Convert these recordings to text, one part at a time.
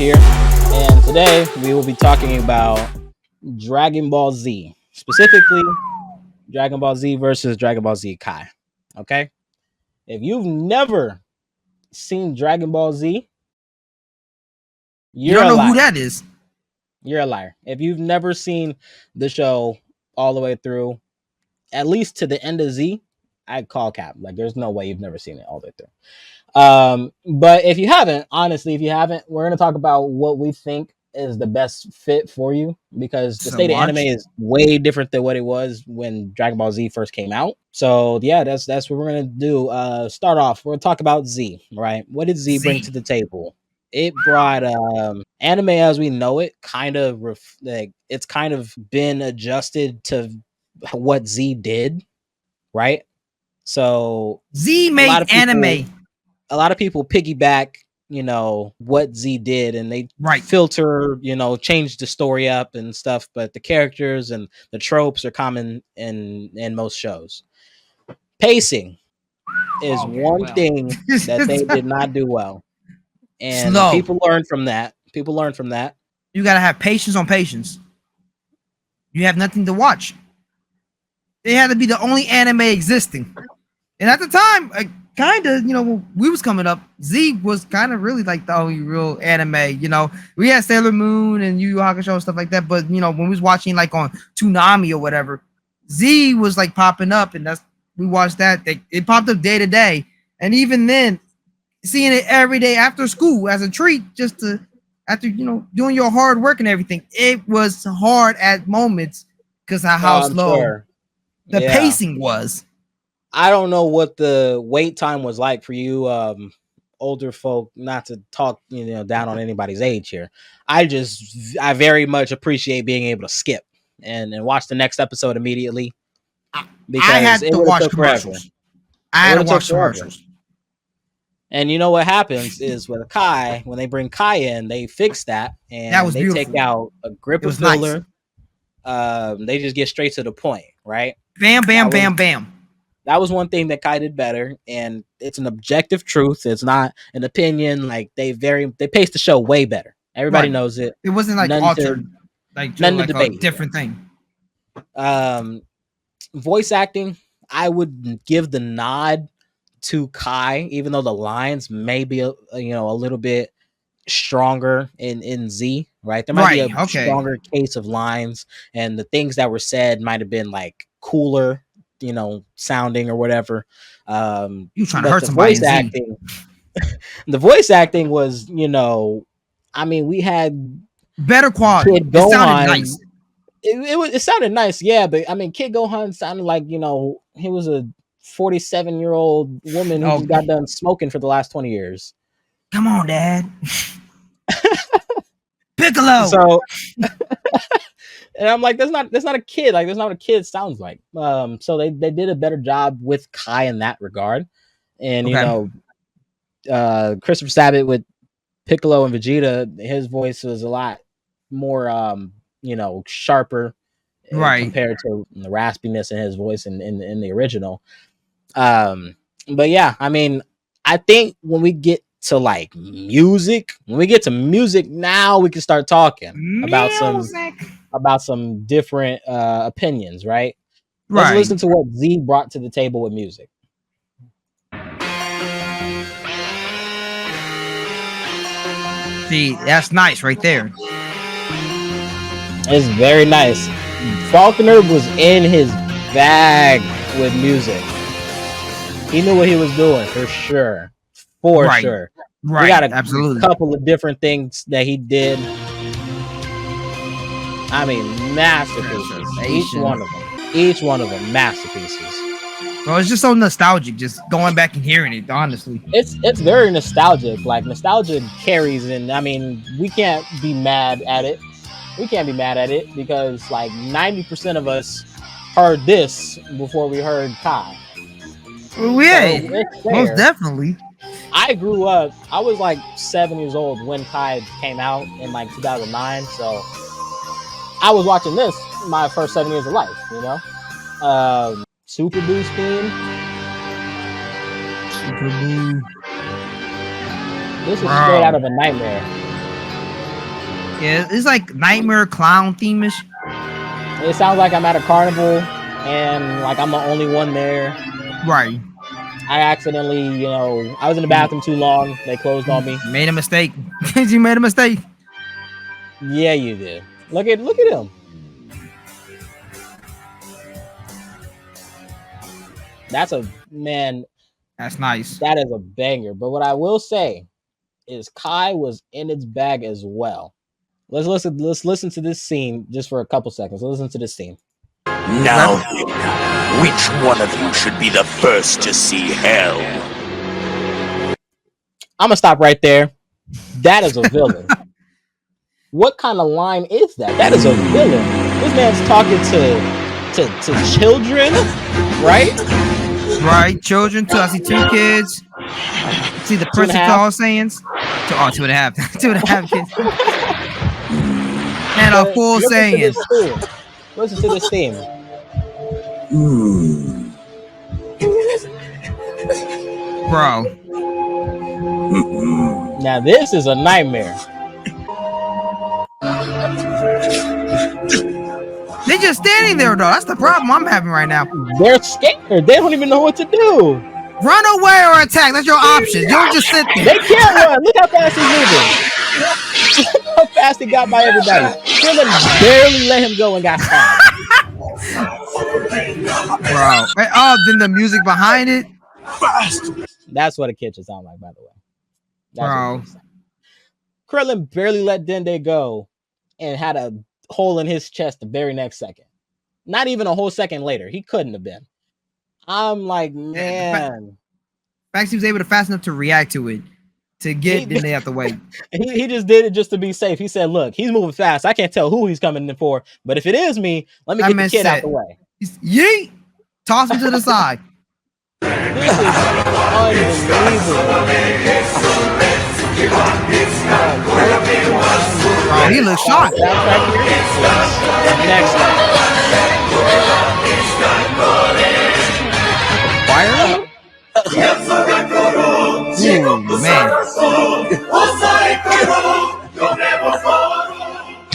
here, and today we will be talking about Dragon Ball Z, specifically Dragon Ball Z versus Dragon Ball Z Kai. Okay, if you've never seen Dragon Ball Z, You don't know who that is. You're a liar. If you've never seen the show all the way through, at least to the end of Z, I'd call cap. Like, there's no way you've never seen it all the way through. But if you haven't, honestly, we're going to talk about what we think is the best fit for you, because the state of anime is way different than what it was when Dragon Ball Z first came out. So yeah, that's what we're going to do. Start off, we're going to talk about Z, right? What did Z bring to the table? It brought anime as we know it, it's kind of been adjusted to what Z did, right? So Z made anime. A lot of people piggyback, what Z did, and they filter, change the story up and stuff, but the characters and the tropes are common in most shows. Pacing is one thing that they did not do well. And people learn from that. You got to have patience on patience. You have nothing to watch. It had to be the only anime existing. And at the time, kind of, when we was coming up, Z was kind of really like the only real anime. We had Sailor Moon and Yu Yu Hakusho and stuff like that. But, when we was watching like on Toonami or whatever, Z was like popping up, and we watched that. It popped up day to day. And even then, seeing it every day after school as a treat, just to after doing your hard work and everything, it was hard at moments because of how slow the pacing was. I don't know what the wait time was like for you older folk, not to talk down on anybody's age here. I very much appreciate being able to skip and watch the next episode immediately, because I had to watch commercials. And you know what happens is with Kai, when they bring Kai in, they fix that, and they take out a gripper filler. Nice. They just get straight to the point, right? Bam, bam, bam, bam. That was one thing that Kai did better, and it's an objective truth. It's not an opinion. Like they paced the show way better. Everybody knows it. It wasn't like altered, like a different thing. Voice acting, I would give the nod to Kai, even though the lines may be a little bit stronger in Z, right? There might be a stronger case of lines, and the things that were said might have been like cooler, sounding or whatever. You trying to hurt somebody? The voice acting was, we had better quality. Kid Gohan, it sounded nice. It sounded nice, yeah, but Kid Gohan sounded like he was a 47-year-old woman who just got done smoking for the last 20 years. Come on, Dad. Piccolo. So, and I'm like, that's not a kid. Like, that's not what a kid sounds like. So they did a better job with Kai in that regard. And Christopher Sabat with Piccolo and Vegeta, his voice was a lot more sharper, compared to the raspiness in his voice in the original. But yeah, I think when we get to like music, now we can start talking about some different opinions, right? Let's listen to what Z brought to the table with music. See, that's nice right there. It's very nice. Faulkner was in his bag with music. He knew what he was doing for sure. Sure. Right. We got a absolutely couple of different things that he did. Masterpieces. Each one of them masterpieces. Well, it's just so nostalgic, just going back and hearing it, honestly. It's very nostalgic. Like, nostalgia carries, and we can't be mad at it. Because like 90% of us heard this before we heard Kai. Well, yeah, most definitely. I grew up, I was like 7 years old when Kai came out in like 2009. So I was watching this my first 7 years of life, Super Boost theme. Super Boo. This is straight out of a nightmare. Yeah, it's like nightmare clown theme-ish. It sounds like I'm at a carnival and like I'm the only one there. Right. I accidentally, I was in the bathroom too long. They closed on me. Made a mistake. You made a mistake. Yeah, you did. Look at him. That's a man. That's nice. That is a banger. But what I will say is Kai was in its bag as well. Let's listen to this scene just for a couple seconds. Listen to this scene. Now then, which one of you should be the first to see hell? I'm gonna stop right there. That is a villain. What kind of line is that? That is a villain. This man's talking to children, right? Right, children. I see 2 kids. See the Prince of Tall Saiyans. 2.5. 2.5 kids. And a full Saiyan. Listen to this theme. Bro. Now this is a nightmare. They're just standing there though. That's the problem I'm having right now. They're scared. They don't even know what to do. Run away or attack. That's your option. You don't just sit there. They can't run. Look how fast he's moving. Look how fast he got by everybody. Krillin barely let him go and got stabbed. Bro. Oh, then the music behind it. That's what a kid should sound like, by the way. Bro. Krillin barely let Dende go and had a hole in his chest the very next second. Not even a whole second later. He couldn't have been. I'm like, man. Fact, he was able to fast enough to react to it. To get Dende out the way. He just did it just to be safe. He said, look, he's moving fast. I can't tell who he's coming in for. But if it is me, let me get the kid out the way. Yeet! Toss him to the side. This is unbelievable. Oh, he looks shocked. Next one. Fire? Man.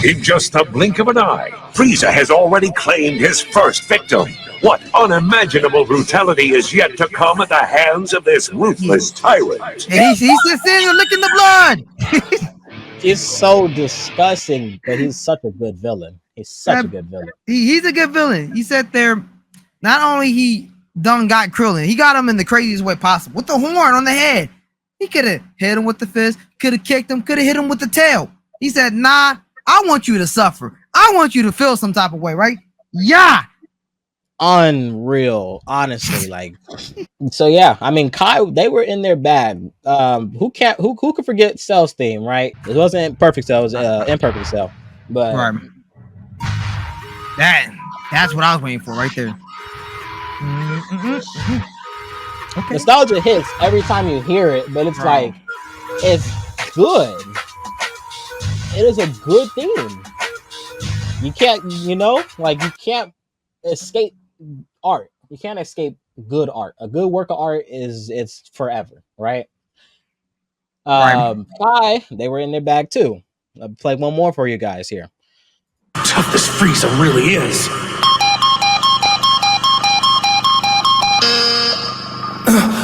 In just a blink of an eye, Frieza has already claimed his first victim. What unimaginable brutality is yet to come at the hands of this ruthless tyrant? And he's just sitting there licking the blood. It's so disgusting, but he's such a good villain. He's such a good villain. He's a good villain. He sat there. Not only he done got Krillin, he got him in the craziest way possible. With the horn on the head. He could have hit him with the fist, could have kicked him, could have hit him with the tail. He said, nah, I want you to suffer. I want you to feel some type of way, right? Yeah. Unreal, honestly. Like, so yeah, I mean, Kai, they were in their bag. Who could forget Cell's theme, right? It wasn't Perfect Cell, it was Imperfect Cell. But right. That's what I was waiting for right there. Okay. Nostalgia hits every time you hear it, but it's like, it's good. It is a good theme. You can't, you can't escape art. You can't escape good art. A good work of art it's forever, right? Kai, they were in their bag too. I'll play one more for you guys here. Tough this Frieza really is.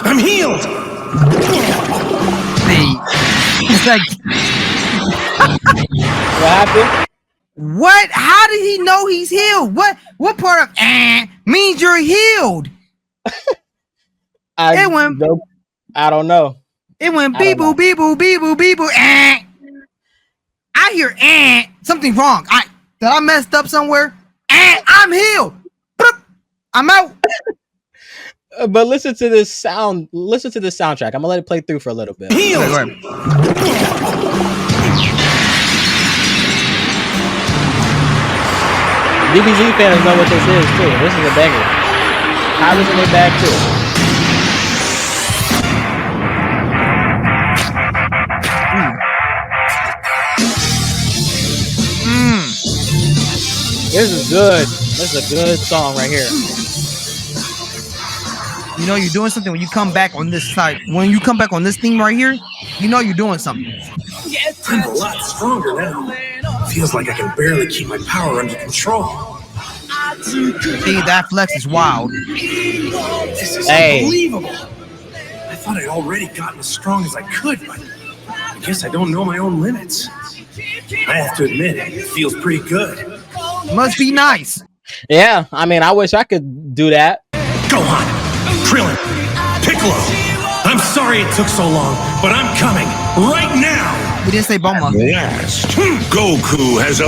I'm healed. It's like, what happened? What? How did he know he's healed? What part of means you're healed? I don't know. It went beep boo beep boo beep boo beep boo. I hear something wrong. Did I messed up somewhere? I'm healed. I'm out. But listen to this sound. Listen to this soundtrack. I'm gonna let it play through for a little bit. Healed. DBZ fans know what this is too. This is a banger. I was in their bag too. This is good. This is a good song right here. You know you're doing something when you come back on this side. When you come back on this theme right here, you know you're doing something. I'm a lot stronger now. Feels like I can barely keep my power under control. See, that flex is wild. This is unbelievable. I thought I'd already gotten as strong as I could, but I guess I don't know my own limits. I have to admit, it feels pretty good. Must be nice. Yeah, I mean, I wish I could do that. Gohan, Krillin, Piccolo. I'm sorry it took so long, but I'm coming right now. We didn't say Bulma. Yes, Goku has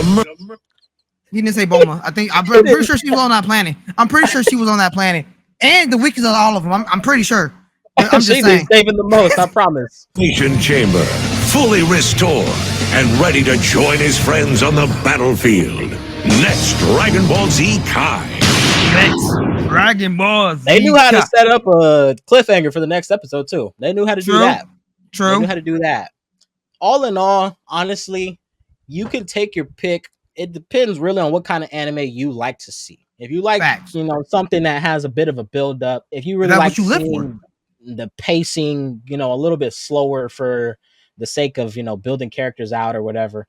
He didn't say Bulma. I'm pretty sure she was on that planet. I'm pretty sure she was on that planet. And the weakest of all of them. I'm pretty sure. I'm just She's saying. saving the most, I promise. Nation Chamber, fully restored and ready to join his friends on the battlefield. Next, Dragon Ball Z Kai. Next, Dragon Ball Z. They knew how to set up a cliffhanger for the next episode too. They knew how to do that. True. They knew how to do that. All in all, honestly, you can take your pick. It depends really on what kind of anime you like to see. If you like, Facts. Something that has a bit of a build up. If you really like seeing the pacing, a little bit slower for the sake of, building characters out or whatever,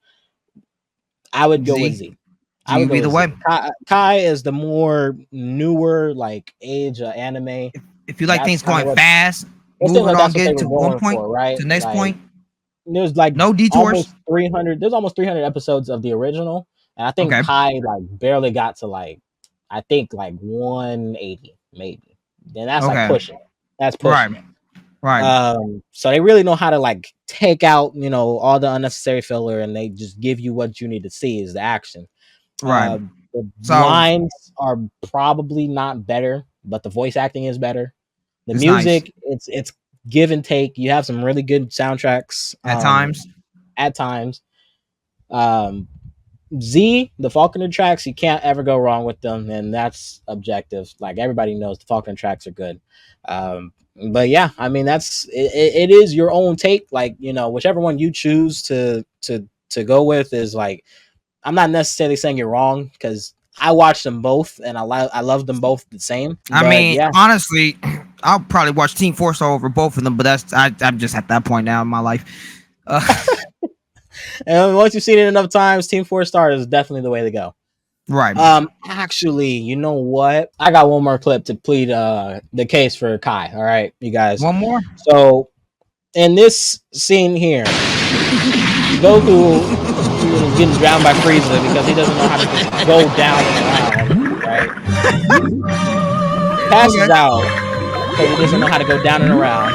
I would go with Z. I would go either way. Kai is the more newer, like age anime. If you like things going fast, moving on, get to one point, right? To the next point. There's like no detours. 300. There's almost 300 episodes of the original, and I think Kai barely got to 180 maybe. Then that's pushing. That's pushing. Right. So they really know how to take out all the unnecessary filler, and they just give you what you need to see is the action. Right. The lines are probably not better, but the voice acting is better. The music, nice. It's give and take. You have some really good soundtracks at times. Z, the Falconer tracks, you can't ever go wrong with them, and that's objective. Like everybody knows, the Falconer tracks are good. But yeah, I mean it is your own take. Whichever one you choose to go with is I'm not necessarily saying you're wrong because I watched them both and I love them both the same. Honestly, I'll probably watch Team Four Star over both of them, but I'm just at that point now in my life. And once you've seen it enough times, Team 4 Star is definitely the way to go. Right. Actually, you know what? I got one more clip to plead the case for Kai. All right, you guys. One more. So, in this scene here, Goku is getting drowned by Frieza because he doesn't know how to just go down and around. Right. Passes out because he doesn't know how to go down and around.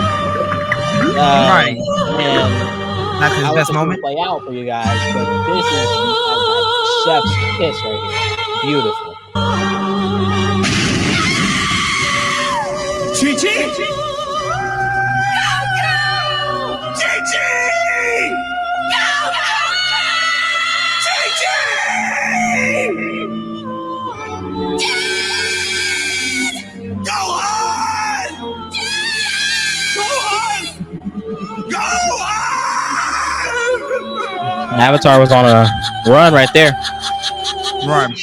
Right. And that's his best moment. Play out for you guys, but this is chef's kiss right here. Beautiful. Chi-Chi! Chi-Chi! Chi-Chi! Gohan! Gohan! Gohan! Avatar was on a run right there. Right.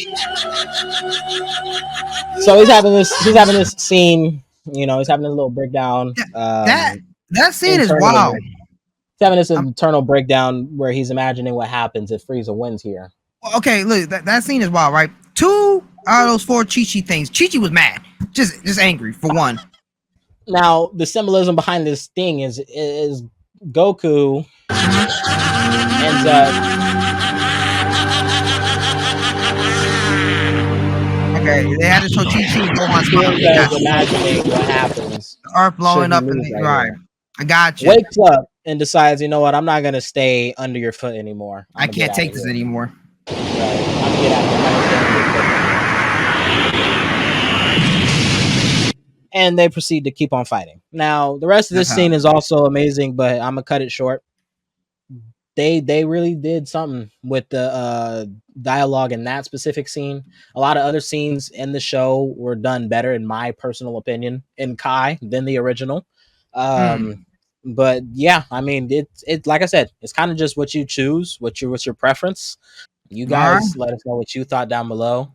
So he's having this scene, he's having this little breakdown. That scene is wild. He's having this internal breakdown where he's imagining what happens if Frieza wins here. Okay, look, that scene is wild, right? 2 out of those 4 Chi-Chi things. Chi-Chi was mad. Just angry, for one. Now, the symbolism behind this thing is Goku ends up. Okay, they had to show Chi-Chi and Gohan's imagining what happens. The earth blowing up in the right. I got you. Wakes up and decides, you know what? I'm not gonna stay under your foot anymore. I can't take this anymore. Right. I'm gonna get out. And they proceed to keep on fighting. Now, the rest of this scene is also amazing, but I'm gonna cut it short. They really did something with the dialogue in that specific scene. A lot of other scenes in the show were done better, in my personal opinion, in Kai than the original. But yeah, I mean, it's like I said, it's kind of just what you choose, what's your preference. You guys let us know what you thought down below.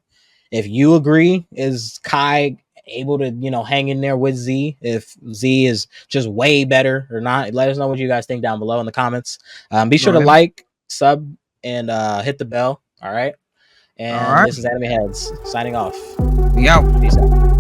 If you agree, is Kai able to hang in there with Z? If Z is just way better or not, let us know what you guys think down below in the comments. Be sure to like, sub, and hit the bell. All right. And All right. this is Anime Heads signing off. We out. Peace out.